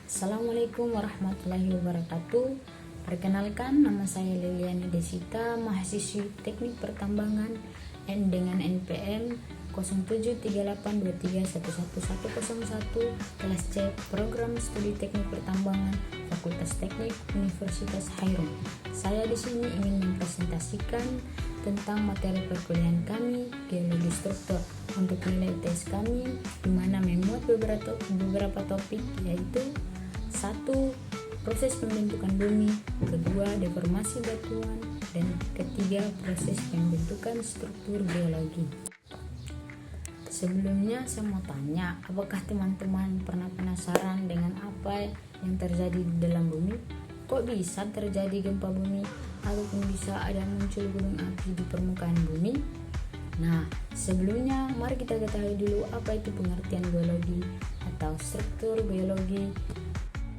Assalamualaikum warahmatullahi wabarakatuh. Perkenalkan, nama saya Liliana Desita, mahasiswi Teknik Pertambangan dengan NPM 0738231101 kelas C, Program Studi Teknik Pertambangan, Fakultas Teknik Universitas Hairun. Saya di sini ingin mempresentasikan tentang materi perkuliahan kami, geologi struktur. Untuk nilai tes kami di mana memuat beberapa topik, yaitu 1. Proses pembentukan bumi, kedua deformasi batuan, dan ketiga proses pembentukan struktur geologi. Sebelumnya saya mau tanya, apakah teman-teman pernah penasaran dengan apa yang terjadi di dalam bumi? Kok bisa terjadi gempa bumi ataupun bisa ada muncul gunung api di permukaan bumi? Nah, sebelumnya mari kita ketahui dulu apa itu pengertian geologi atau struktur geologi.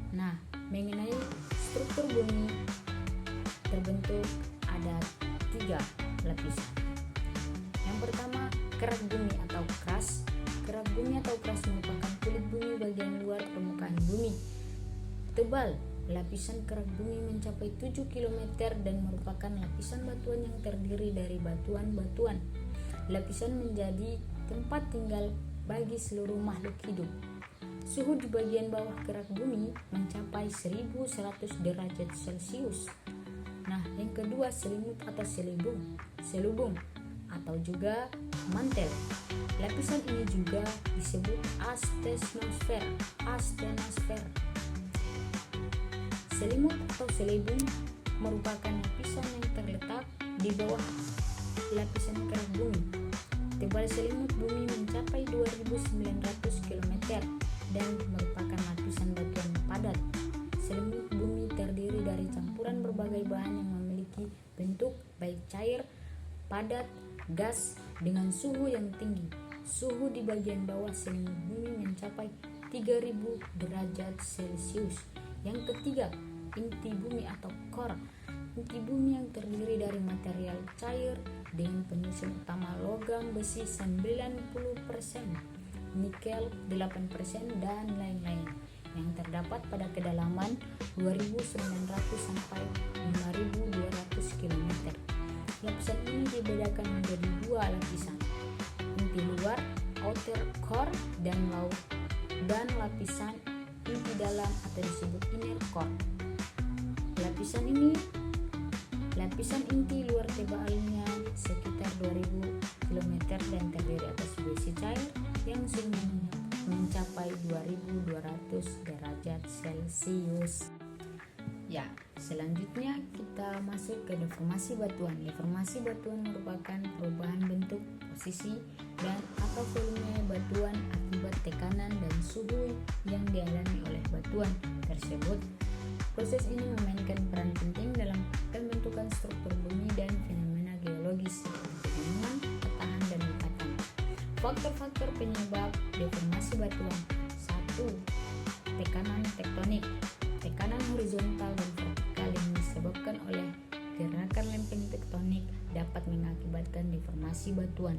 Nah, mengenai struktur bumi terbentuk ada 3 lapisan. Yang pertama, kerak bumi atau crust. Kerak bumi atau crust merupakan kulit bumi bagian luar permukaan bumi. Tebal, lapisan kerak bumi mencapai 7 km dan merupakan lapisan batuan yang terdiri dari batuan-batuan. Lapisan menjadi tempat tinggal bagi seluruh makhluk hidup. Suhu di bagian bawah kerak bumi mencapai 1100 derajat Celcius. Nah, yang kedua, selimut atau selubung atau juga mantel. Lapisan ini juga disebut astenosfer. Selimut atau selubung merupakan lapisan yang terletak di bawah lapisan kerak bumi. Tebal selimut bumi mencapai 2900 km dan merupakan lapisan batuan padat. Selimut bumi terdiri dari campuran berbagai bahan yang memiliki bentuk baik cair, padat, gas dengan suhu yang tinggi. Suhu di bagian bawah selimut bumi mencapai 3000 derajat Celcius. Yang ketiga, inti bumi atau core. Inti bumi yang terdiri dari material cair dengan penyusun utama logam besi 90%, nikel 8%, dan lain-lain, yang terdapat pada kedalaman 2900 sampai 5200 km. Lapisan ini dibedakan menjadi 2 lapisan, inti luar outer core dan lapisan inti dalam atau disebut inner core. Lapisan inti luar tebalnya sekitar 2000 km dan terdiri atas besi cair yang suhunya mencapai 2200 derajat Celcius. Ya, selanjutnya kita masuk ke deformasi batuan. Deformasi batuan merupakan perubahan bentuk, posisi, dan atau volume batuan akibat tekanan dan suhu yang dialami oleh batuan tersebut. Proses ini memainkan peran penting dalam pembentukan struktur bumi dan fenomena geologis seperti pegunungan, patahan, dan lipatan. Faktor-faktor penyebab deformasi batuan. 1. Tekanan tektonik. Tekanan horizontal dan vertikal yang disebabkan oleh gerakan lempeng tektonik dapat mengakibatkan deformasi batuan.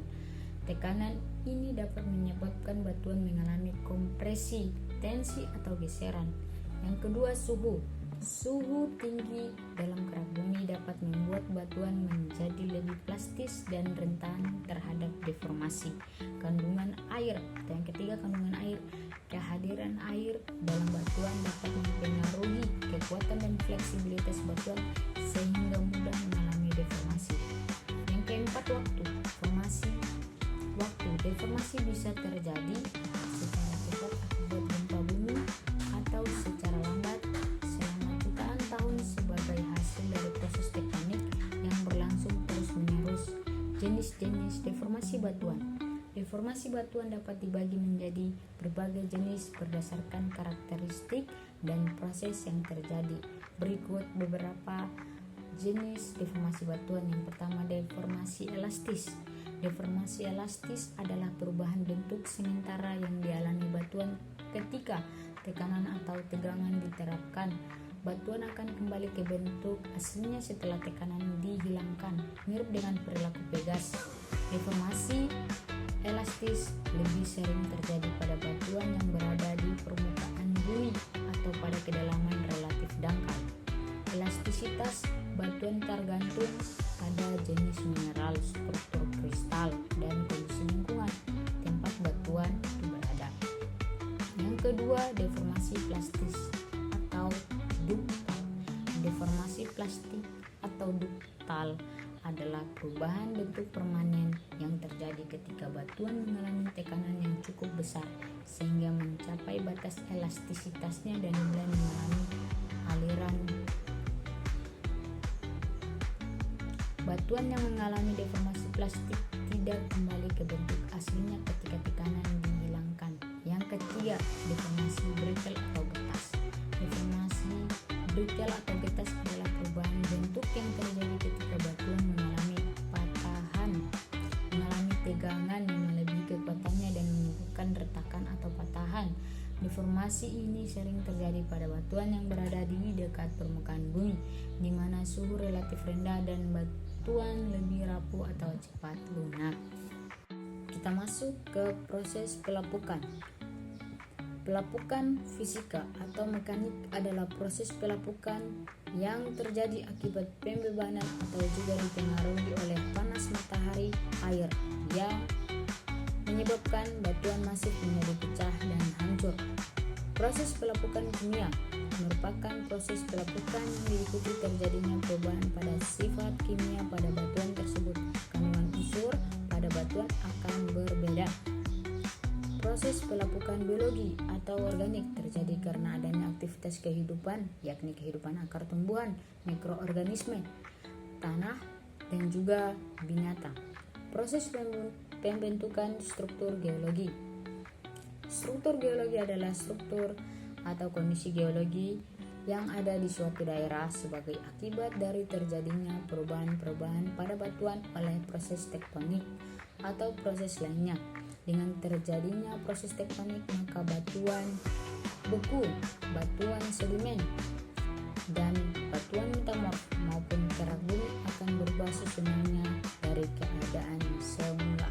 Tekanan ini dapat menyebabkan batuan mengalami kompresi, tensi, atau geseran. Yang kedua, suhu. Suhu tinggi dalam kerak bumi dapat membuat batuan menjadi lebih plastis dan rentan terhadap deformasi. Kandungan air. Dan yang ketiga, kandungan air. Kehadiran air dalam batuan dapat mempengaruhi kekuatan dan fleksibilitas batuan sehingga mudah mengalami deformasi. Yang keempat, waktu. Deformasi bisa terjadi secara cepat akibat gempa bumi atau secara lambat selama jutaan tahun sebagai hasil dari proses tektonik yang berlangsung terus-menerus. Jenis-jenis deformasi batuan. Deformasi batuan dapat dibagi menjadi berbagai jenis berdasarkan karakteristik dan proses yang terjadi. Berikut beberapa jenis deformasi batuan. Yang pertama, deformasi elastis. Deformasi elastis adalah perubahan bentuk sementara yang dialami batuan ketika tekanan atau tegangan diterapkan. Batuan akan kembali ke bentuk aslinya setelah tekanan dihilangkan, mirip dengan perilaku pegas. Deformasi elastis lebih sering terjadi pada batuan yang berada di permukaan bumi atau pada pada kedalaman relatif dangkal. Elastisitas batuan tergantung pada jenis mineral, struktur kristal, dan kondisi lingkungan tempat batuan itu berada. Yang kedua, deformasi plastis atau duktal. Deformasi plastik atau duktal adalah perubahan bentuk permanen yang terjadi ketika batuan mengalami tekanan yang cukup besar sehingga mencapai batas elastisitasnya dan mulai mengalami aliran. Batuan yang mengalami deformasi plastik tidak kembali ke bentuk aslinya ketika tekanan dihilangkan. Yang ketiga, deformasi brittle atau getas. Deformasi brittle atau getas adalah perubahan bentuk yang terjadi ketika batuan mengalami patahan, mengalami tegangan yang melebihi kekuatannya dan menyebabkan retakan atau patahan. Deformasi ini sering terjadi pada batuan yang berada di dekat permukaan bumi, di mana suhu relatif rendah dan batuan lebih rapuh atau cepat lunak. Kita masuk ke proses pelapukan. Pelapukan fisika atau mekanik adalah proses pelapukan yang terjadi akibat pembebanan atau juga dipengaruhi oleh panas matahari air yang menyebabkan batuan masif menjadi pecah dan hancur. Proses pelapukan kimia merupakan proses pelapukan yang diikuti terjadinya perubahan pada sifat kimia pada batuan tersebut. Kandungan unsur pada batuan akan berbeda. Proses pelapukan biologi atau organik terjadi karena adanya aktivitas kehidupan, yakni kehidupan akar tumbuhan, mikroorganisme, tanah, dan juga binatang. Proses pembentukan struktur geologi. Struktur geologi adalah struktur atau kondisi geologi yang ada di suatu daerah sebagai akibat dari terjadinya perubahan-perubahan pada batuan oleh proses tektonik atau proses lainnya. Dengan terjadinya proses tektonik, maka batuan beku, batuan sedimen, dan batuan metamorf maupun kerak bumi akan berubah sesungguhnya dari keadaan semula.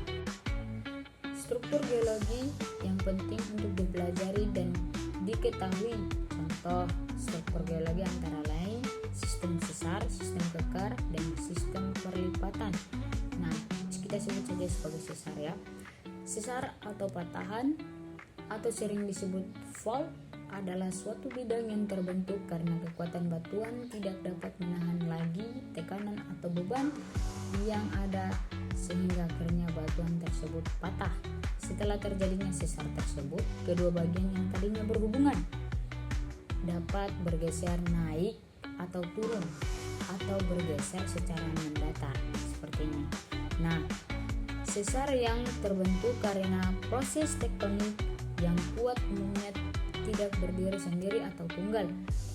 Struktur geologi yang penting untuk dipelajari dan diketahui. Contoh struktur geologi antara lain sistem sesar, sistem kekar, dan sistem perlipatan. Nah, kita sebut saja sebagai sesar ya. Sesar atau patahan atau sering disebut fault adalah suatu bidang yang terbentuk karena kekuatan batuan tidak dapat menahan lagi tekanan atau beban yang ada sehingga akhirnya batuan tersebut patah. Setelah terjadinya sesar tersebut, kedua bagian yang tadinya berhubungan dapat bergeser naik atau turun atau bergeser secara mendatar seperti ini. Nah, sesar yang terbentuk karena proses tektonik yang kuat umumnya tidak berdiri sendiri atau tunggal,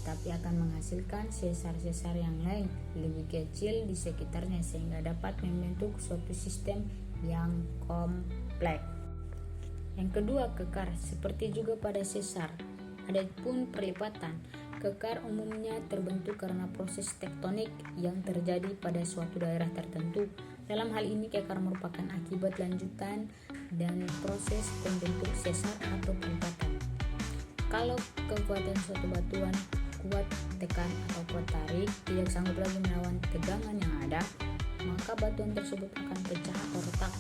tapi akan menghasilkan sesar-sesar yang lain lebih kecil di sekitarnya sehingga dapat membentuk suatu sistem yang kompleks. Yang kedua, kekar. Seperti juga pada sesar, adapun perlipatan. Kekar umumnya terbentuk karena proses tektonik yang terjadi pada suatu daerah tertentu. Dalam hal ini, kekar merupakan akibat lanjutan dan proses pembentuk sesar atau perlipatan. Kalau kekuatan suatu batuan kuat tekan atau kuat tarik tidak sanggup lagi melawan tegangan yang ada, maka batuan tersebut akan pecah atau retak.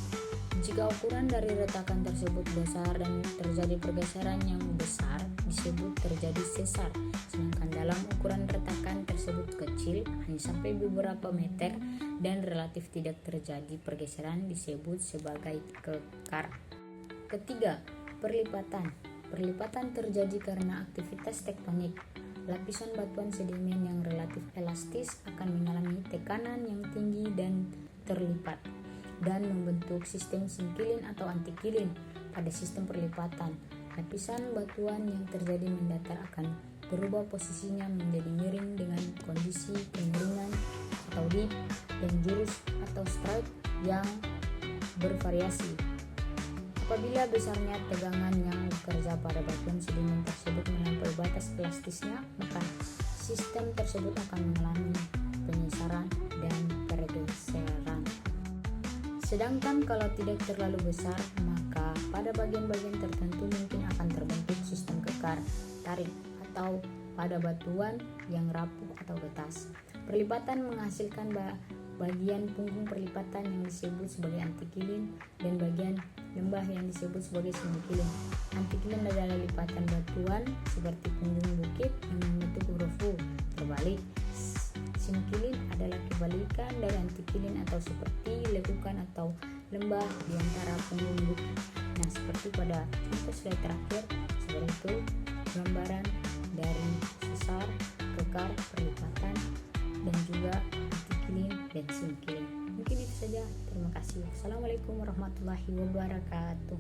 Jika ukuran dari retakan tersebut besar dan terjadi pergeseran yang besar, disebut terjadi sesar. Sedangkan dalam ukuran retakan tersebut kecil, hanya sampai beberapa meter, dan relatif tidak terjadi pergeseran, disebut sebagai kekar. Ketiga, perlipatan. Perlipatan terjadi karena aktivitas tektonik. Lapisan batuan sedimen yang relatif elastis akan mengalami tekanan yang tinggi dan terlipat dan membentuk sistem singkilin atau antikilin. Pada sistem perlipatan, lapisan batuan yang terjadi mendatar akan berubah posisinya menjadi miring dengan kondisi kemiringan atau dip dan jurus atau strike yang bervariasi. Apabila besarnya tegangan yang bekerja pada batuan sedimen tersebut melampaui batas elastisnya, maka sistem tersebut akan mengalami penyesaran dan pergeseran. Sedangkan kalau tidak terlalu besar, maka pada bagian-bagian tertentu mungkin akan terbentuk sistem kekar tarik atau pada batuan yang rapuh atau getas. Perlipatan menghasilkan bagian punggung perlipatan yang disebut sebagai antikilin dan bagian lembah yang disebut sebagai semikilin. Antikilin adalah lipatan batuan seperti punggung bukit yang membentuk huruf U. Terbalik, semikilin adalah kebalikan dari antikilin atau seperti lekukan atau lembah di antara punggung bukit. Nah, seperti pada contoh slide terakhir, seperti itu gambaran dari sesar, kekar, perlipatan, dan juga antikilin dan semikilin. Mungkin itu saja. Terima kasih. Assalamualaikum warahmatullahi wabarakatuh.